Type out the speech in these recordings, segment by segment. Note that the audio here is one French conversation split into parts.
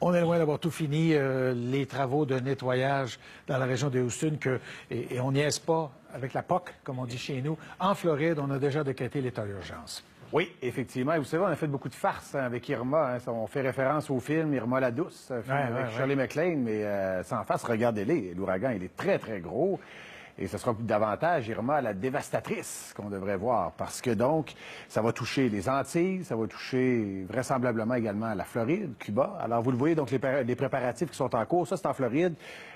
On est loin d'avoir tout fini, les travaux de nettoyage dans la région de Houston, et on n'y est pas avec la POC, comme on dit chez nous. En Floride, on a déjà décrété l'état d'urgence. Oui, effectivement. Vous savez, on a fait beaucoup de farces avec Irma. On fait référence au film Irma la douce, avec Shirley MacLaine, mais sans farce, regardez-les. L'ouragan, il est très, très gros. Et ce sera davantage Irma la dévastatrice qu'on devrait voir. Parce que donc, ça va toucher les Antilles, ça va toucher vraisemblablement également la Floride, Cuba. Alors, vous le voyez, donc, les préparatifs qui sont en cours, ça, c'est en Floride.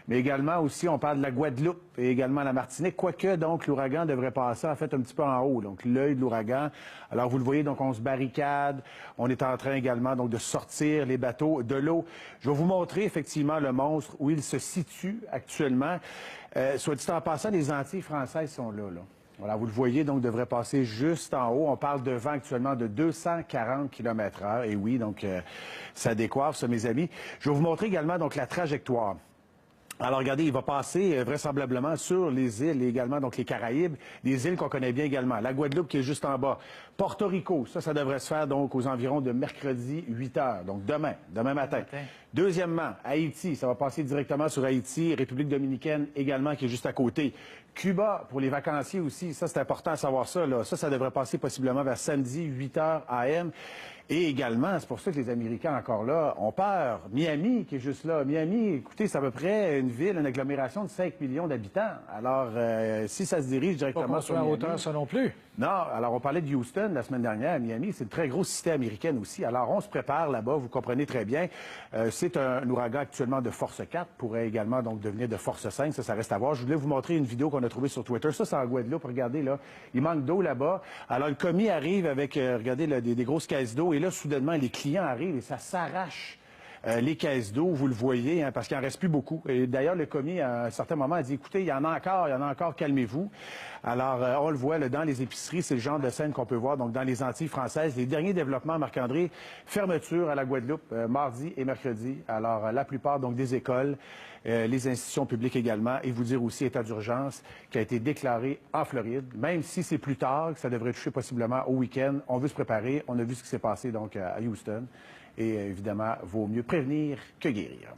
Mais également aussi, on parle de la Guadeloupe et également la Martinique. Quoique, donc, l'ouragan devrait passer, en fait, un petit peu en haut. Donc, l'œil de l'ouragan. Alors, vous le voyez, donc, on se barricade. On est en train également, donc, de sortir les bateaux de l'eau. Je vais vous montrer, effectivement, le monstre, où il se situe actuellement. Soit dit en passant, les Antilles françaises sont là. Voilà, vous le voyez, donc, devrait passer juste en haut. On parle de vent actuellement de 240 km/h. Et oui, donc, ça décoiffe, ça, mes amis. Je vais vous montrer également, donc, la trajectoire. Alors, regardez, il va passer vraisemblablement sur les îles et également, donc, les Caraïbes, des îles qu'on connaît bien également. La Guadeloupe qui est juste en bas. Porto Rico, ça devrait se faire, donc, aux environs de mercredi 8 heures. Donc, demain matin. Deuxièmement, Haïti, ça va passer directement sur Haïti. République dominicaine également, qui est juste à côté. Cuba, pour les vacanciers aussi, ça, c'est important à savoir ça, là. Ça devrait passer possiblement vers samedi, 8 heures AM. Et également, c'est pour ça que les Américains, encore là, ont peur. Miami, qui est juste là. Miami, écoutez, c'est à peu près une ville, une agglomération de 5 millions d'habitants. Alors, si ça se dirige directement sur Miami... Pas hauteur, ça non plus. Non, alors on parlait de Houston la semaine dernière. Miami, c'est une très grosse cité américaine aussi. Alors, on se prépare là-bas, vous comprenez très bien. C'est un ouragan actuellement de force 4, pourrait également donc devenir de force 5. Ça reste à voir. Je voulais vous montrer une vidéo qu'on a trouvée sur Twitter. Ça, c'est en Guadeloupe. Regardez, là, il manque d'eau là-bas. Alors, le commis arrive avec, regardez, là, des grosses caisses d'eau. Et là, soudainement, les clients arrivent et ça s'arrache. Les caisses d'eau, vous le voyez, hein, parce qu'il n'en reste plus beaucoup. Et d'ailleurs, le commis, à un certain moment, a dit, écoutez, il y en a encore, calmez-vous. Alors, on le voit, là, dans les épiceries, c'est le genre de scène qu'on peut voir, donc dans les Antilles françaises. Les derniers développements, Marc-André, fermeture à la Guadeloupe, mardi et mercredi. Alors, la plupart, donc, des écoles, les institutions publiques également, et vous dire aussi état d'urgence qui a été déclaré en Floride, même si c'est plus tard, que ça devrait toucher possiblement au week-end. On veut se préparer. On a vu ce qui s'est passé, donc, à Houston. Et évidemment, vaut mieux prévenir que guérir.